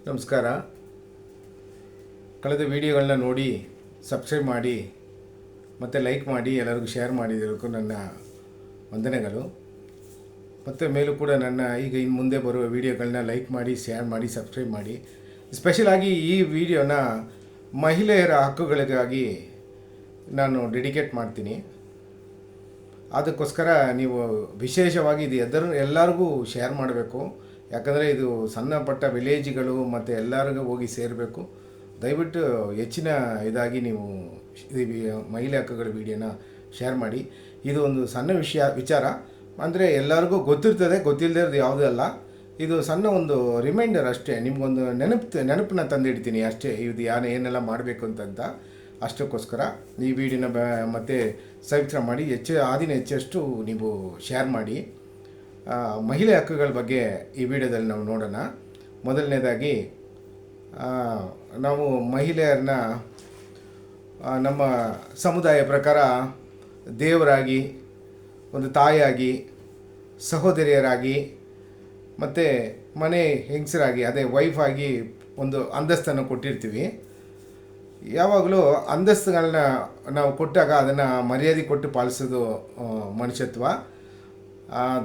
ನಮಸ್ಕಾರ. ಕಳೆದ ವಿಡಿಯೋಗಳನ್ನ ನೋಡಿ ಸಬ್ಸ್ಕ್ರೈಬ್ ಮಾಡಿ ಮತ್ತು ಲೈಕ್ ಮಾಡಿ ಎಲ್ಲರಿಗೂ ಶೇರ್ ಮಾಡಿದ್ದಕ್ಕೂ ನನ್ನ ವಂದನೆಗಳು. ಮತ್ತು ಮೇಲೂ ಕೂಡ ನನ್ನ ಈಗ ಇನ್ನು ಮುಂದೆ ಬರುವ ವಿಡಿಯೋಗಳನ್ನ ಲೈಕ್ ಮಾಡಿ, ಶೇರ್ ಮಾಡಿ, ಸಬ್ಸ್ಕ್ರೈಬ್ ಮಾಡಿ. ಸ್ಪೆಷಲಾಗಿ ಈ ವಿಡಿಯೋನ ಮಹಿಳೆಯರ ಹಕ್ಕುಗಳಿಗಾಗಿ ನಾನು ಡೆಡಿಕೇಟ್ ಮಾಡ್ತೀನಿ. ಅದಕ್ಕೋಸ್ಕರ ನೀವು ವಿಶೇಷವಾಗಿ ಇದು ಎಲ್ಲರಿಗೂ ಶೇರ್ ಮಾಡಬೇಕು. ಯಾಕಂದರೆ ಇದು ಸಣ್ಣ ಪಟ್ಟ ವಿಲೇಜ್ಗಳು ಮತ್ತು ಎಲ್ಲರಿಗೂ ಹೋಗಿ ಸೇರಬೇಕು. ದಯವಿಟ್ಟು ಹೆಚ್ಚಿನ ಇದಾಗಿ ನೀವು ಮಹಿಳೆ ಹಕ್ಕುಗಳ ವಿಡಿಯೋನ ಶೇರ್ ಮಾಡಿ. ಇದು ಒಂದು ಸಣ್ಣ ವಿಚಾರ ಅಂದರೆ ಎಲ್ಲರಿಗೂ ಗೊತ್ತಿರ್ತದೆ, ಗೊತ್ತಿಲ್ಲದೆ ಇರೋದು ಯಾವುದೂ ಅಲ್ಲ. ಇದು ಸಣ್ಣ ಒಂದು ರಿಮೈಂಡರ್ ಅಷ್ಟೇ, ನಿಮಗೊಂದು ನೆನಪನ್ನ ತಂದಿಡ್ತೀನಿ ಅಷ್ಟೇ. ಇದು ಏನೆಲ್ಲ ಮಾಡಬೇಕು ಅಂತಂತ ಅಷ್ಟಕ್ಕೋಸ್ಕರ ಈ ವಿಡಿಯೋನ ಮತ್ತೆ ಸಬ್ಸ್ಕ್ರೈಬ್ ಮಾಡಿ, ಹೆಚ್ಚೆಷ್ಟು ನೀವು ಶೇರ್ ಮಾಡಿ. ಮಹಿಳೆ ಹಕ್ಕುಗಳ ಬಗ್ಗೆ ಈ ವಿಡಿಯೋದಲ್ಲಿ ನಾವು ನೋಡೋಣ. ಮೊದಲನೇದಾಗಿ ನಾವು ಮಹಿಳೆಯರನ್ನ ನಮ್ಮ ಸಮುದಾಯ ಪ್ರಕಾರ ದೇವರಾಗಿ, ಒಂದು ತಾಯಿಯಾಗಿ, ಸಹೋದರಿಯರಾಗಿ ಮತ್ತು ಮನೆ ಹೆಂಗಸರಾಗಿ, ಅದೇ ವೈಫ್ ಆಗಿ ಒಂದು ಅಂತಸ್ತನ್ನು ಕೊಟ್ಟಿರ್ತೀವಿ. ಯಾವಾಗಲೂ ಅಂತಸ್ತುಗಳನ್ನ ನಾವು ಕೊಟ್ಟಾಗ ಅದನ್ನು ಮರ್ಯಾದೆ ಕೊಟ್ಟು ಪಾಲಿಸೋದು ಮನುಷ್ಯತ್ವ.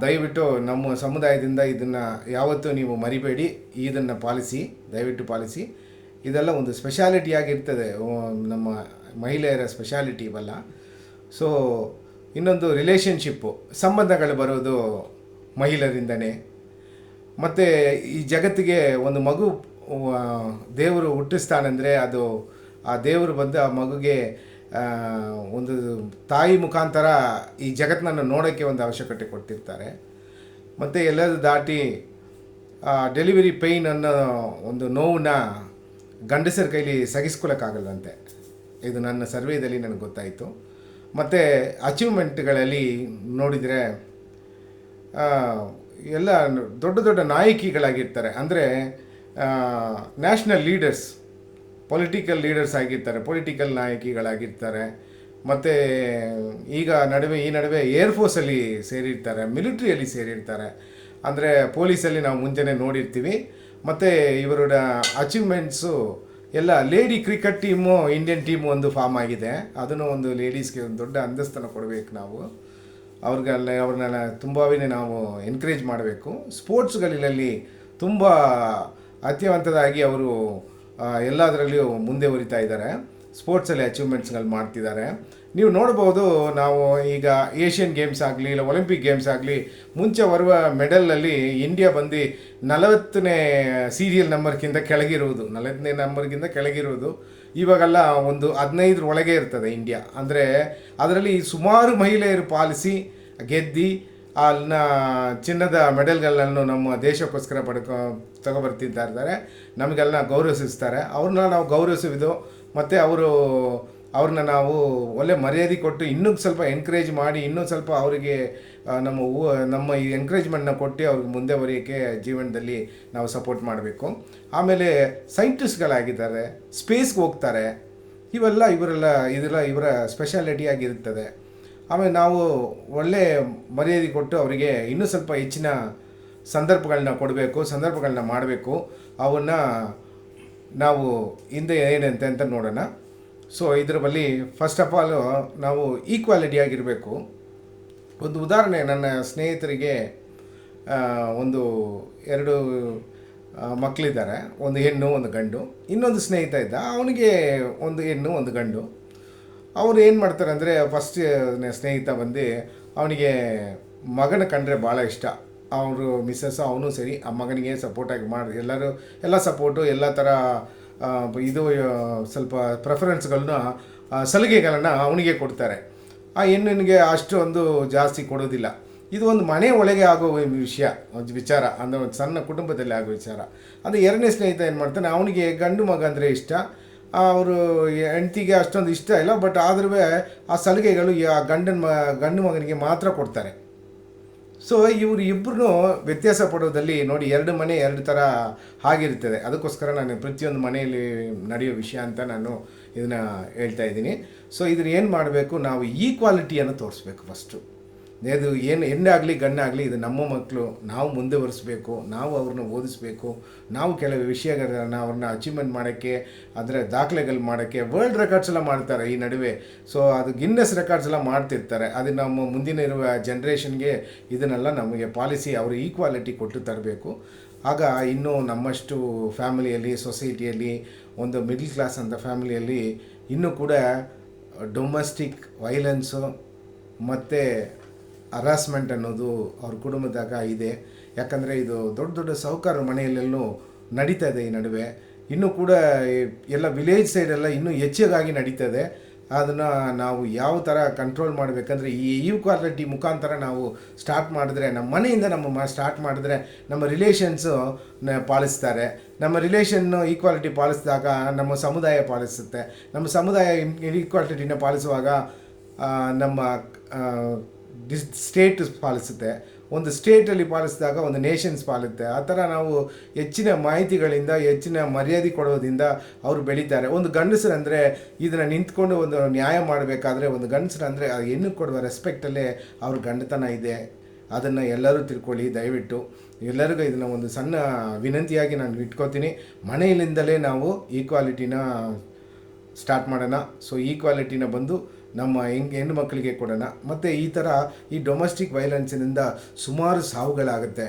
ದಯವಿಟ್ಟು ನಮ್ಮ ಸಮುದಾಯದಿಂದ ಇದನ್ನು ಯಾವತ್ತೂ ನೀವು ಮರಿಬೇಡಿ. ಇದನ್ನು ದಯವಿಟ್ಟು ಪಾಲಿಸಿ. ಇದೆಲ್ಲ ಒಂದು ಸ್ಪೆಷಾಲಿಟಿಯಾಗಿರ್ತದೆ, ನಮ್ಮ ಮಹಿಳೆಯರ ಸ್ಪೆಷಾಲಿಟಿ ಇವೆಲ್ಲ. ಸೊ ಇನ್ನೊಂದು ರಿಲೇಷನ್ಶಿಪ್ಪು, ಸಂಬಂಧಗಳು ಬರೋದು ಮಹಿಳೆಯರಿಂದನೇ. ಮತ್ತು ಈ ಜಗತ್ತಿಗೆ ಒಂದು ಮಗು ದೇವರು ಹುಟ್ಟಿಸ್ತಾನೆಂದರೆ ಅದು ಆ ದೇವರು ಬಂದು ಆ ಮಗುಗೆ ಒಂದು ತಾಯಿ ಮುಖಾಂತರ ಈ ಜಗತ್ತನ್ನು ನೋಡೋಕ್ಕೆ ಒಂದು ಅವಶ್ಯಕತೆ ಕೊಡ್ತಿರ್ತಾರೆ. ಮತ್ತು ಎಲ್ಲದೂ ದಾಟಿ ಡೆಲಿವರಿ ಪೇಯ್ನ್ ಅನ್ನೋ ಒಂದು ನೋವನ್ನ ಗಂಡಸರ ಕೈಲಿ ಸಹಿಸ್ಕೊಳ್ಳೋಕ್ಕಾಗಲ್ಲಂತೆ. ಇದು ನನ್ನ ಸರ್ವೇದಲ್ಲಿ ನನಗೆ ಗೊತ್ತಾಯಿತು. ಮತ್ತು ಅಚೀವ್ಮೆಂಟ್ಗಳಲ್ಲಿ ನೋಡಿದರೆ ಎಲ್ಲ ದೊಡ್ಡ ದೊಡ್ಡ ನಾಯಕಿಗಳಾಗಿರ್ತಾರೆ. ಅಂದರೆ ನ್ಯಾಷನಲ್ ಲೀಡರ್ಸ್, ಪೊಲಿಟಿಕಲ್ ಲೀಡರ್ಸ್ ಆಗಿರ್ತಾರೆ, ಪೊಲಿಟಿಕಲ್ ನಾಯಕಿಗಳಾಗಿರ್ತಾರೆ. ಮತ್ತು ಈ ನಡುವೆ ಏರ್ಫೋರ್ಸಲ್ಲಿ ಸೇರಿರ್ತಾರೆ, ಮಿಲಿಟ್ರಿಯಲ್ಲಿ ಸೇರಿರ್ತಾರೆ. ಅಂದರೆ ಪೊಲೀಸಲ್ಲಿ ನಾವು ಮುಂಚೆನೇ ನೋಡಿರ್ತೀವಿ. ಮತ್ತು ಇವರ ಅಚೀವ್ಮೆಂಟ್ಸು ಎಲ್ಲ lady cricket team, Indian team ಒಂದು ಫಾರ್ಮ್ ಆಗಿದೆ. ಅದನ್ನು ಒಂದು ಲೇಡೀಸ್ಗೆ ಒಂದು ದೊಡ್ಡ ಅಂತಸ್ತನ್ನು ಕೊಡಬೇಕು ನಾವು. ಅವ್ರನ್ನೆಲ್ಲ ತುಂಬವೇ ನಾವು ಎನ್ಕರೇಜ್ ಮಾಡಬೇಕು. ಸ್ಪೋರ್ಟ್ಸ್ಗಳಲ್ಲಿ ತುಂಬ ಅತ್ಯವಂತದಾಗಿ ಅವರು ಎಲ್ಲದರಲ್ಲಿಯೂ ಮುಂದೆ ಹೊರಿತಾ ಇದ್ದಾರೆ. ಸ್ಪೋರ್ಟ್ಸಲ್ಲಿ ಅಚೀವ್ಮೆಂಟ್ಸ್ಗಳು ಮಾಡ್ತಿದ್ದಾರೆ. ನೀವು ನೋಡ್ಬೋದು, ನಾವು ಈಗ ಏಷ್ಯನ್ ಗೇಮ್ಸ್ ಆಗಲಿ, ಇಲ್ಲ ಒಲಿಂಪಿಕ್ ಗೇಮ್ಸ್ ಆಗಲಿ, ಮುಂಚೆ ಬರುವ ಮೆಡಲಲ್ಲಿ ಇಂಡಿಯಾ ಬಂದು 40ನೇ ಸೀರಿಯಲ್ ನಂಬರ್ಗಿಂತ ಕೆಳಗಿರುವುದು. ಇವಾಗೆಲ್ಲ ಒಂದು 15 ಒಳಗೆ ಇರ್ತದೆ ಇಂಡಿಯಾ. ಅಂದರೆ ಅದರಲ್ಲಿ ಸುಮಾರು ಮಹಿಳೆಯರು ಪಾಲಿಸಿ ಗೆದ್ದು ಅಲ್ಲಿನ ಚಿನ್ನದ ಮೆಡಲ್ಗಳನ್ನು ನಮ್ಮ ದೇಶಕ್ಕೋಸ್ಕರ ತಗೊಬರ್ತಿರ್ತಾ ಇರ್ತಾರೆ. ನಮಗೆಲ್ಲ ಗೌರವಿಸ್ತಾರೆ. ಅವ್ರನ್ನ ನಾವು ಗೌರವಿಸುವುದು ಮತ್ತು ಅವ್ರನ್ನ ನಾವು ಒಳ್ಳೆ ಮರ್ಯಾದೆ ಕೊಟ್ಟು ಇನ್ನೂ ಸ್ವಲ್ಪ ಎನ್ಕರೇಜ್ ಮಾಡಿ, ಇನ್ನೂ ಸ್ವಲ್ಪ ಅವರಿಗೆ ನಮ್ಮ ಈ ಎಂಕರೇಜ್ಮೆಂಟ್ನ ಕೊಟ್ಟು ಅವ್ರಿಗೆ ಮುಂದೆ ಬರೆಯೋಕ್ಕೆ ಜೀವನದಲ್ಲಿ ನಾವು ಸಪೋರ್ಟ್ ಮಾಡಬೇಕು. ಆಮೇಲೆ ಸೈಂಟಿಸ್ಟ್ಗಳಾಗಿದ್ದಾರೆ, ಸ್ಪೇಸ್ಗೆ ಹೋಗ್ತಾರೆ. ಇದೆಲ್ಲ ಇವರ ಸ್ಪೆಷಾಲಿಟಿಯಾಗಿರುತ್ತದೆ. ಆಮೇಲೆ ನಾವು ಒಳ್ಳೆ ಮರ್ಯಾದೆ ಕೊಟ್ಟು ಅವರಿಗೆ ಇನ್ನೂ ಸ್ವಲ್ಪ ಹೆಚ್ಚಿನ ಸಂದರ್ಭಗಳನ್ನ ಮಾಡಬೇಕು. ಅವನ್ನ ನಾವು ಹಿಂದೆ ಏನಂತೆ ಅಂತ ನೋಡೋಣ. ಸೊ ಇದರ ಬಳಿ ಫಸ್ಟ್ ಆಫ್ ಆಲ್ ನಾವು ಈಕ್ವಾಲಿಟಿ ಆಗಿರಬೇಕು. ಒಂದು ಉದಾಹರಣೆ, ನನ್ನ ಸ್ನೇಹಿತರಿಗೆ ಒಂದು 2 ಮಕ್ಕಳಿದ್ದಾರೆ, ಒಂದು ಹೆಣ್ಣು ಒಂದು ಗಂಡು. ಇನ್ನೊಂದು ಸ್ನೇಹಿತ ಇದ್ದ, ಅವನಿಗೆ ಒಂದು ಹೆಣ್ಣು ಒಂದು ಗಂಡು. ಅವರು ಏನು ಮಾಡ್ತಾರೆ ಅಂದರೆ, ಫಸ್ಟ್ ಸ್ನೇಹಿತ ಬಂದು ಅವನಿಗೆ ಮಗನ ಕಂಡ್ರೆ ಭಾಳ ಇಷ್ಟ. ಅವರು ಮಿಸ್ಸಸ್ ಅವನು ಸರಿ ಆ ಮಗನಿಗೆ ಸಪೋರ್ಟಾಗಿ ಎಲ್ಲ ಸಪೋರ್ಟು, ಎಲ್ಲ ಥರ ಇದು ಸ್ವಲ್ಪ ಪ್ರೆಫರೆನ್ಸ್ಗಳನ್ನ, ಸಲಿಗೆಗಳನ್ನು ಅವನಿಗೆ ಕೊಡ್ತಾರೆ. ಆ ಹೆಣ್ಣಿಗೆ ಅಷ್ಟೊಂದು ಜಾಸ್ತಿ ಕೊಡೋದಿಲ್ಲ. ಇದು ಒಂದು ಮನೆ ಒಳಗೆ ಆಗೋ ವಿಚಾರ, ಅಂದರೆ ಒಂದು ಸಣ್ಣ ಕುಟುಂಬದಲ್ಲಿ ಆಗೋ ವಿಚಾರ. ಅದು ಎರಡನೇ ಸ್ನೇಹಿತ ಏನು ಮಾಡ್ತಾನೆ, ಅವನಿಗೆ ಗಂಡು ಮಗ ಅಂದರೆ ಇಷ್ಟ. ಅವರು ಹೆಂಡತಿಗೆ ಅಷ್ಟೊಂದು ಇಷ್ಟ ಇಲ್ಲ. ಬಟ್ ಆದ್ರೂ ಆ ಸಲಿಗೆಗಳು ಆ ಗಂಡು ಮಗನಿಗೆ ಮಾತ್ರ ಕೊಡ್ತಾರೆ. ಸೊ ಇವರು ಇಬ್ಬರೂ ವ್ಯತ್ಯಾಸ ಪಡೋದಲ್ಲಿ ನೋಡಿ, 2 ಮನೆ 2 ಥರ ಆಗಿರ್ತದೆ. ಅದಕ್ಕೋಸ್ಕರ ನಾನು ಪ್ರತಿಯೊಂದು ಮನೆಯಲ್ಲಿ ನಡೆಯೋ ವಿಷಯ ಅಂತ ನಾನು ಇದನ್ನು ಹೇಳ್ತಾ ಇದ್ದೀನಿ. ಸೊ ಇದನ್ನು ಏನು ಮಾಡಬೇಕು, ನಾವು ಈಕ್ವಾಲಿಟಿಯನ್ನು ತೋರಿಸ್ಬೇಕು ಫಸ್ಟು. ಇದು ಏನು ಹೆಣ್ಣೆ ಆಗಲಿ ಗಂಡಾಗಲಿ ಇದು ನಮ್ಮ ಮಕ್ಕಳು, ನಾವು ಮುಂದೆ ಒರೆಸ್ಬೇಕು, ನಾವು ಅವ್ರನ್ನ ಓದಿಸ್ಬೇಕು, ನಾವು ಕೆಲವು ವಿಷಯಗಳನ್ನ ಅವ್ರನ್ನ ಅಚೀವ್ಮೆಂಟ್ ಮಾಡೋಕ್ಕೆ, ಅದರ ದಾಖಲೆಗಳು ಮಾಡೋಕ್ಕೆ ವರ್ಲ್ಡ್ ರೆಕಾರ್ಡ್ಸ್ ಎಲ್ಲ ಮಾಡ್ತಾರೆ ಈ ನಡುವೆ. ಸೊ ಅದು ಗಿನ್ನೆಸ್ ರೆಕಾರ್ಡ್ಸ್ ಎಲ್ಲ ಮಾಡ್ತಿರ್ತಾರೆ. ಅದು ನಮ್ಮ ಮುಂದಿನ ಇರುವ ಜನ್ರೇಷನ್ಗೆ ಇದನ್ನೆಲ್ಲ ನಮಗೆ ಪಾಲಿಸಿ ಅವರು ಈಕ್ವಾಲಿಟಿ ಕೊಟ್ಟು ತರಬೇಕು. ಆಗ ಇನ್ನೂ ನಮ್ಮಷ್ಟು ಫ್ಯಾಮಿಲಿಯಲ್ಲಿ, ಸೊಸೈಟಿಯಲ್ಲಿ, ಒಂದು ಮಿಡ್ಲ್ ಕ್ಲಾಸ್ ಅಂತ ಫ್ಯಾಮಿಲಿಯಲ್ಲಿ ಇನ್ನೂ ಕೂಡ ಡೊಮೆಸ್ಟಿಕ್ ವೈಲೆನ್ಸು ಮತ್ತು ಹರಾಸ್ಮೆಂಟ್ ಅನ್ನೋದು ಅವ್ರ ಕುಟುಂಬದಾಗ ಇದೆ. ಯಾಕಂದರೆ ಇದು ದೊಡ್ಡ ದೊಡ್ಡ ಸಾಹುಕಾರ ಮನೆಯಲ್ಲೆಲ್ಲೂ ನಡೀತಾ ಇದೆ ಈ ನಡುವೆ. ಇನ್ನೂ ಕೂಡ ಎಲ್ಲ ವಿಲೇಜ್ ಸೈಡೆಲ್ಲ ಇನ್ನೂ ಹೆಚ್ಚಿಗಾಗಿ ನಡೀತದೆ. ಅದನ್ನು ನಾವು ಯಾವ ಥರ ಕಂಟ್ರೋಲ್ ಮಾಡಬೇಕಂದ್ರೆ ಈ ಈಕ್ವಾಲಿಟಿ ಮುಖಾಂತರ ನಾವು ಸ್ಟಾರ್ಟ್ ಮಾಡಿದ್ರೆ, ನಮ್ಮ ಮನೆಯಿಂದ ಸ್ಟಾರ್ಟ್ ಮಾಡಿದ್ರೆ ನಮ್ಮ ರಿಲೇಷನ್ಸು ಪಾಲಿಸ್ತಾರೆ. ನಮ್ಮ ರಿಲೇಷನ್ನು ಈಕ್ವಾಲಿಟಿ ಪಾಲಿಸಿದಾಗ ನಮ್ಮ ಸಮುದಾಯ ಪಾಲಿಸುತ್ತೆ. ನಮ್ಮ ಸಮುದಾಯ ಈಕ್ವಾಲಿಟಿನ ಪಾಲಿಸುವಾಗ ನಮ್ಮ ಸ್ಟೇಟ್ ಪಾಲಿಸುತ್ತೆ. ಒಂದು ಸ್ಟೇಟಲ್ಲಿ ಪಾಲಿಸಿದಾಗ ಒಂದು ನೇಷನ್ಸ್ ಪಾಲಿಸುತ್ತೆ. ಆ ಥರ ನಾವು ಹೆಚ್ಚಿನ ಮಾಹಿತಿಗಳಿಂದ, ಹೆಚ್ಚಿನ ಮರ್ಯಾದೆ ಕೊಡೋದ್ರಿಂದ ಅವರು ಬೆಳೀತಾರೆ. ಒಂದು ಗಂಡಸರಂದರೆ ಇದನ್ನು ನಿಂತ್ಕೊಂಡು ಒಂದು ನ್ಯಾಯ ಮಾಡಬೇಕಾದ್ರೆ, ಒಂದು ಗಂಡಸರಂದರೆ ಹೆಣ್ಣು ಕೊಡುವ ರೆಸ್ಪೆಕ್ಟಲ್ಲೇ ಅವ್ರ ಗಂಡತನ ಇದೆ. ಅದನ್ನು ಎಲ್ಲರೂ ತಿಳ್ಕೊಳ್ಳಿ ದಯವಿಟ್ಟು. ಎಲ್ಲರಿಗೂ ಇದನ್ನು ಒಂದು ಸಣ್ಣ ವಿನಂತಿಯಾಗಿ ನಾನು ಇಟ್ಕೋತೀನಿ. ಮನೆಯಲ್ಲಿಂದಲೇ ನಾವು ಈಕ್ವಾಲಿಟಿನ ಸ್ಟಾರ್ಟ್ ಮಾಡೋಣ. ಸೊ ಈಕ್ವಾಲಿಟಿನ ಬಂದು ನಮ್ಮ ಹೆಣ್ಣು ಮಕ್ಕಳಿಗೆ ಕೊಡೋಣ. ಮತ್ತು ಈ ಥರ ಈ ಡೊಮೆಸ್ಟಿಕ್ ವೈಲೆನ್ಸಿನಿಂದ ಸುಮಾರು ಸಾವುಗಳಾಗುತ್ತೆ.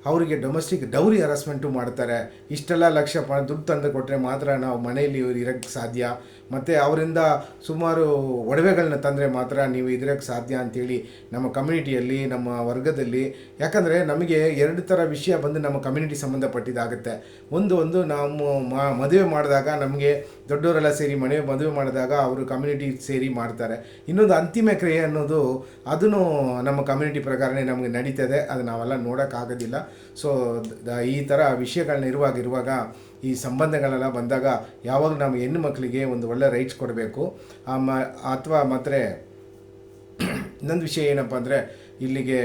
ಅವರಿಗೆ ಡೊಮೆಸ್ಟಿಕ್ ಡೌರಿ ಹರಾಸ್ಮೆಂಟು ಮಾಡ್ತಾರೆ. ಇಷ್ಟೆಲ್ಲ ಲಕ್ಷ ದುಡ್ಡು ತಂದು ಕೊಟ್ಟರೆ ಮಾತ್ರ ನಾವು ಮನೆಯಲ್ಲಿ ಇರೋಕ್ಕೆ ಸಾಧ್ಯ, ಮತ್ತು ಅವರಿಂದ ಸುಮಾರು ಒಡವೆಗಳನ್ನ ತಂದರೆ ಮಾತ್ರ ನೀವು ಇದ್ರೋಕ್ಕೆ ಸಾಧ್ಯ ಅಂಥೇಳಿ ನಮ್ಮ ಕಮ್ಯುನಿಟಿಯಲ್ಲಿ, ನಮ್ಮ ವರ್ಗದಲ್ಲಿ. ಯಾಕಂದರೆ ನಮಗೆ ಎರಡು ಥರ ವಿಷಯ ಬಂದು ನಮ್ಮ ಕಮ್ಯುನಿಟಿ ಸಂಬಂಧಪಟ್ಟಿದ್ದಾಗುತ್ತೆ. ಒಂದು ನಾವು ಮದುವೆ ಮಾಡಿದಾಗ ನಮಗೆ ದೊಡ್ಡವರೆಲ್ಲ ಸೇರಿ ಮದುವೆ ಮಾಡಿದಾಗ ಅವರು ಕಮ್ಯುನಿಟಿ ಸೇರಿ ಮಾಡ್ತಾರೆ. ಇನ್ನೊಂದು ಅಂತಿಮ ಕ್ರಿಯೆ ಅನ್ನೋದು ಅದನ್ನು ನಮ್ಮ ಕಮ್ಯುನಿಟಿ ಪ್ರಕಾರನೇ ನಮಗೆ ನಡೀತದೆ. ಅದು ನಾವೆಲ್ಲ ನೋಡೋಕ್ಕಾಗೋದಿಲ್ಲ. ಸೊ ಈ ಥರ ವಿಷಯಗಳನ್ನ ಇರುವಾಗ ಈ ಸಂಬಂಧಗಳೆಲ್ಲ ಬಂದಾಗ ಯಾವಾಗ ನಾವು ಹೆಣ್ಣು ಮಕ್ಕಳಿಗೆ ಒಂದು ಒಳ್ಳೆ ರೈಟ್ಸ್ ಕೊಡಬೇಕು. ಅಥವಾ ಮಾತ್ರ ಇನ್ನೊಂದು ವಿಷಯ ಏನಪ್ಪ ಅಂದರೆ, ಇಲ್ಲಿಗೆ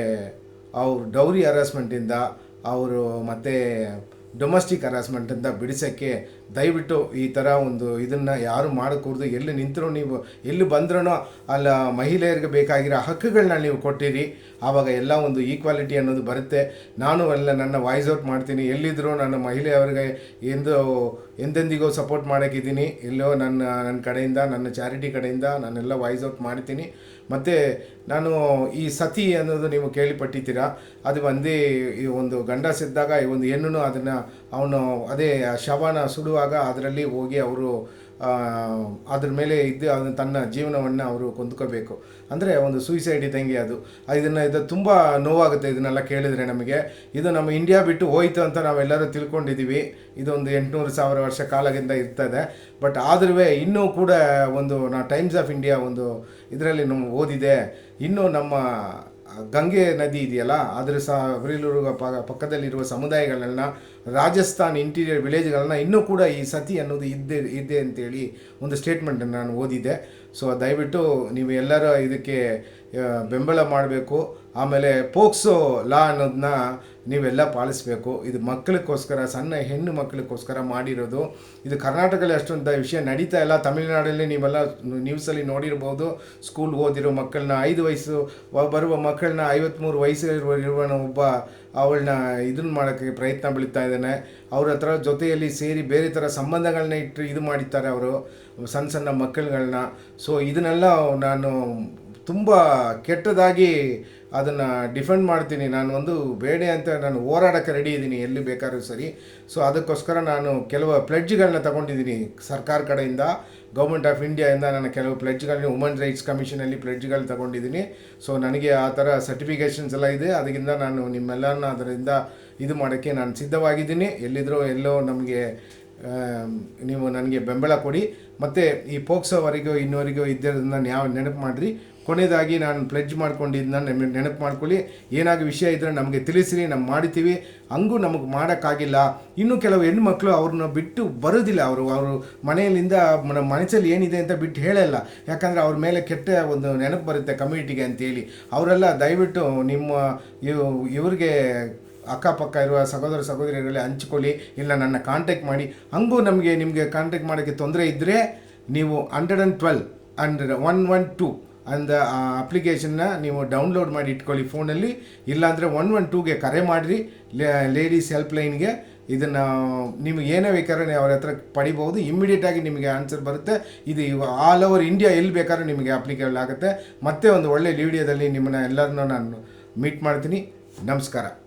ಅವರು ಡೌರಿ ಹರಾಸ್ಮೆಂಟಿಂದ ಅವರು ಮತ್ತು ಡೊಮೆಸ್ಟಿಕ್ ಹರಾಸ್ಮೆಂಟಿಂದ ಬಿಡಿಸೋಕ್ಕೆ ದಯವಿಟ್ಟು ಈ ಥರ ಒಂದು ಇದನ್ನು ಯಾರು ಮಾಡಕೂಡ್ದು. ಎಲ್ಲಿ ನಿಂತರೂ ನೀವು ಎಲ್ಲಿ ಬಂದ್ರೂ ಅಲ್ಲ ಮಹಿಳೆಯರಿಗೆ ಬೇಕಾಗಿರೋ ಹಕ್ಕುಗಳನ್ನ ನೀವು ಕೊಟ್ಟಿರಿ. ಆವಾಗ ಎಲ್ಲ ಒಂದು ಈಕ್ವಾಲಿಟಿ ಅನ್ನೋದು ಬರುತ್ತೆ. ನಾನು ಎಲ್ಲ ನನ್ನ ವಾಯ್ಸ್ ಔಟ್ ಮಾಡ್ತೀನಿ. ಎಲ್ಲಿದ್ದರೂ ನನ್ನ ಮಹಿಳೆಯವ್ರಿಗೆ ಎಂದೆಂದಿಗೂ ಸಪೋರ್ಟ್ ಮಾಡೋಕ್ಕಿದ್ದೀನಿ. ಎಲ್ಲೋ ನನ್ನ ಕಡೆಯಿಂದ, ನನ್ನ ಚಾರಿಟಿ ಕಡೆಯಿಂದ ನಾನೆಲ್ಲ ವಾಯ್ಸ್ ಔಟ್ ಮಾಡ್ತೀನಿ. ಮತ್ತು ನಾನು ಈ ಸತಿ ಅನ್ನೋದು ನೀವು ಕೇಳಿಪಟ್ಟಿದ್ದೀರಾ. ಅದು ಒಂದೇ ಈ ಒಂದು ಗಂಡ ಸಿದ್ದಾಗ ಈ ಒಂದು ಹೆಣ್ಣು ಅದನ್ನು ಅವನು ಅದೇ ಶವನ ಸುಡುವಾಗ ಅದರಲ್ಲಿ ಹೋಗಿ ಅವರು ಅದ್ರ ಮೇಲೆ ಇದ್ದು ಅದನ್ನು ತನ್ನ ಜೀವನವನ್ನು ಅವರು ಕೊಂದ್ಕೋಬೇಕು. ಅಂದರೆ ಒಂದು ಸೂಸೈಡ್ ಇದ್ದಂಗೆ ಅದು. ಇದು ತುಂಬ ನೋವಾಗುತ್ತೆ ಇದನ್ನೆಲ್ಲ ಕೇಳಿದರೆ ನಮಗೆ. ಇದು ನಮ್ಮ ಇಂಡಿಯಾ ಬಿಟ್ಟು ಹೋಯ್ತು ಅಂತ ನಾವೆಲ್ಲರೂ ತಿಳ್ಕೊಂಡಿದ್ದೀವಿ. ಇದೊಂದು 800,000 ವರ್ಷ ಕಾಲದಿಂದ ಇರ್ತದೆ. ಬಟ್ ಆದ್ರೂ ಇನ್ನೂ ಕೂಡ ಒಂದು ಟೈಮ್ಸ್ ಆಫ್ ಇಂಡಿಯಾ ಒಂದು ಇದರಲ್ಲಿ ನಮ್ಮ ಓದಿದೆ. ಇನ್ನೂ ನಮ್ಮ ಗಂಗೆ ನದಿ ಇದೆಯಲ್ಲ, ಅದರ ಅವರಿರುವ ಪಕ್ಕದಲ್ಲಿರುವ ಸಮುದಾಯಗಳನ್ನ, ರಾಜಸ್ಥಾನ್ ಇಂಟೀರಿಯರ್ ವಿಲೇಜ್ಗಳನ್ನ ಇನ್ನೂ ಕೂಡ ಈ ಸತಿ ಅನ್ನೋದು ಇದೆ ಅಂತೇಳಿ ಒಂದು ಸ್ಟೇಟ್ಮೆಂಟನ್ನು ನಾನು ಓದಿದ್ದೆ. ಸೊ ದಯವಿಟ್ಟು ನೀವು ಎಲ್ಲರೂ ಇದಕ್ಕೆ ಬೆಂಬಲ ಮಾಡಬೇಕು. ಆಮೇಲೆ ಪೋಕ್ಸೋ ಲಾ ಅನ್ನೋದನ್ನ ನೀವೆಲ್ಲ ಪಾಲಿಸಬೇಕು. ಇದು ಮಕ್ಕಳಿಗೋಸ್ಕರ, ಸಣ್ಣ ಹೆಣ್ಣು ಮಕ್ಕಳಿಗೋಸ್ಕರ ಮಾಡಿರೋದು. ಇದು ಕರ್ನಾಟಕದಲ್ಲಿ ಅಷ್ಟೊಂದು ವಿಷಯ ನಡೀತಾ ಇಲ್ಲ. ತಮಿಳುನಾಡಲ್ಲಿ ನೀವೆಲ್ಲ ನ್ಯೂಸಲ್ಲಿ ನೋಡಿರ್ಬೋದು. ಸ್ಕೂಲ್ಗೆ ಓದಿರೋ ಮಕ್ಕಳನ್ನ 5 ವಯಸ್ಸು ಬರುವ ಮಕ್ಕಳನ್ನ 53 ವಯಸ್ಸಿರುವನ ಒಬ್ಬ ಅವಳನ್ನ ಇದನ್ನು ಮಾಡೋಕ್ಕೆ ಪ್ರಯತ್ನ ಬೀಳ್ತಾ ಇದ್ದಾನೆ. ಅವ್ರ ಹತ್ರ ಜೊತೆಯಲ್ಲಿ ಸೇರಿ ಬೇರೆ ಥರ ಸಂಬಂಧಗಳನ್ನ ಇಟ್ಟು ಇದು ಮಾಡಿದ್ದಾರೆ ಅವರು ಸಣ್ಣ ಮಕ್ಕಳುಗಳನ್ನ. ಸೊ ಇದನ್ನೆಲ್ಲ ನಾನು ತುಂಬ ಕೆಟ್ಟದಾಗಿ ಅದನ್ನು ಡಿಫೆಂಡ್ ಮಾಡ್ತೀನಿ. ನಾನು ಒಂದು ಬೇಡ ಅಂತ ನಾನು ಹೋರಾಡೋಕ್ಕೆ ರೆಡಿ ಇದ್ದೀನಿ, ಎಲ್ಲಿ ಬೇಕಾದ್ರೂ ಸರಿ. ಸೊ ಅದಕ್ಕೋಸ್ಕರ ನಾನು ಕೆಲವು ಪ್ಲೆಡ್ಜ್ಗಳನ್ನ ತಗೊಂಡಿದ್ದೀನಿ ಸರ್ಕಾರ ಕಡೆಯಿಂದ, ಗೌರ್ಮೆಂಟ್ ಆಫ್ ಇಂಡಿಯಾದಿಂದ. ನಾನು ಕೆಲವು ಪ್ಲೆಡ್ಜ್ಗಳನ್ನ ವುಮನ್ ರೈಟ್ಸ್ ಕಮಿಷನಲ್ಲಿ ಪ್ಲೆಡ್ಜ್ಗಳು ತಗೊಂಡಿದ್ದೀನಿ. ಸೊ ನನಗೆ ಆ ಥರ ಸರ್ಟಿಫಿಕೇಷನ್ಸ್ ಎಲ್ಲ ಇದೆ. ಅದರಿಂದ ನಾನು ನಿಮ್ಮೆಲ್ಲರನ್ನ ಅದರಿಂದ ಇದು ಮಾಡೋಕ್ಕೆ ನಾನು ಸಿದ್ಧವಾಗಿದ್ದೀನಿ. ಎಲ್ಲೋ ನಮಗೆ ನೀವು ನನಗೆ ಬೆಂಬಲ ಕೊಡಿ. ಮತ್ತು ಈ ಪೋಕ್ಸೋವರೆಗೂ ಇನ್ನವರೆಗೂ ಇದ್ದದನ್ನು ನೆನಪು ಮಾಡಿರಿ. ಕೊನೆಯದಾಗಿ ನಾನು ಪ್ಲೆಡ್ಜ್ ಮಾಡ್ಕೊಂಡಿದ್ದನ್ನ ನೆನಪು ಮಾಡ್ಕೊಳ್ಳಿ. ಏನಾಗಿ ವಿಷಯ ಇದ್ದರೆ ನಮಗೆ ತಿಳಿಸಿರಿ, ನಾವು ಮಾಡ್ತೀವಿ. ಹಂಗೂ ನಮಗೆ ಮಾಡೋಕ್ಕಾಗಿಲ್ಲ. ಇನ್ನೂ ಕೆಲವು ಹೆಣ್ಮಕ್ಳು ಅವ್ರನ್ನ ಬಿಟ್ಟು ಬರೋದಿಲ್ಲ. ಅವರು ಮನೆಯಲ್ಲಿಂದ ನಮ್ಮ ಮನಸ್ಸಲ್ಲಿ ಏನಿದೆ ಅಂತ ಬಿಟ್ಟು ಹೇಳಲ್ಲ. ಯಾಕಂದರೆ ಅವ್ರ ಮೇಲೆ ಕೆಟ್ಟ ಒಂದು ನೆನಪು ಬರುತ್ತೆ ಕಮ್ಯುನಿಟಿಗೆ ಅಂತೇಳಿ. ಅವರೆಲ್ಲ ದಯವಿಟ್ಟು ನಿಮ್ಮ ಇವ್ರಿಗೆ ಅಕ್ಕಪಕ್ಕ ಇರುವ ಸಹೋದರಿಯರಲ್ಲಿ ಹಂಚ್ಕೊಳ್ಳಿ, ಇಲ್ಲ ನನ್ನ ಕಾಂಟ್ಯಾಕ್ಟ್ ಮಾಡಿ. ಹಂಗೂ ನಿಮಗೆ ಕಾಂಟ್ಯಾಕ್ಟ್ ಮಾಡೋಕ್ಕೆ ತೊಂದರೆ ಇದ್ದರೆ ನೀವು 112 and 112 ಅಂದ ಆ ಅಪ್ಲಿಕೇಶನ್ನ ನೀವು ಡೌನ್ಲೋಡ್ ಮಾಡಿ ಇಟ್ಕೊಳ್ಳಿ ಫೋನಲ್ಲಿ. ಇಲ್ಲಾಂದರೆ 112ಗೆ ಕರೆ ಮಾಡಿರಿ, ಲೇಡೀಸ್ ಹೆಲ್ಪ್ಲೈನ್ಗೆ. ಇದನ್ನು ನಿಮಗೆ ಏನೇ ಬೇಕಾದ್ರೆ ಅವ್ರ ಹತ್ರ ಪಡಿಬೋದು. ಇಮ್ಮಿಡಿಯೇಟಾಗಿ ನಿಮಗೆ ಆನ್ಸರ್ ಬರುತ್ತೆ. ಇದು ಆಲ್ ಓವರ್ ಇಂಡಿಯಾ ಎಲ್ಲಿ ಬೇಕಾದ್ರೂ ನಿಮಗೆ ಅಪ್ಲಿಕೇಬಲ್ ಆಗುತ್ತೆ. ಮತ್ತೆ ಒಂದು ಒಳ್ಳೆ ವಿಡಿಯೋದಲ್ಲಿ ನಿಮ್ಮನ್ನ ಎಲ್ಲರನ್ನೂ ನಾನು ಮೀಟ್ ಮಾಡ್ತೀನಿ. ನಮಸ್ಕಾರ.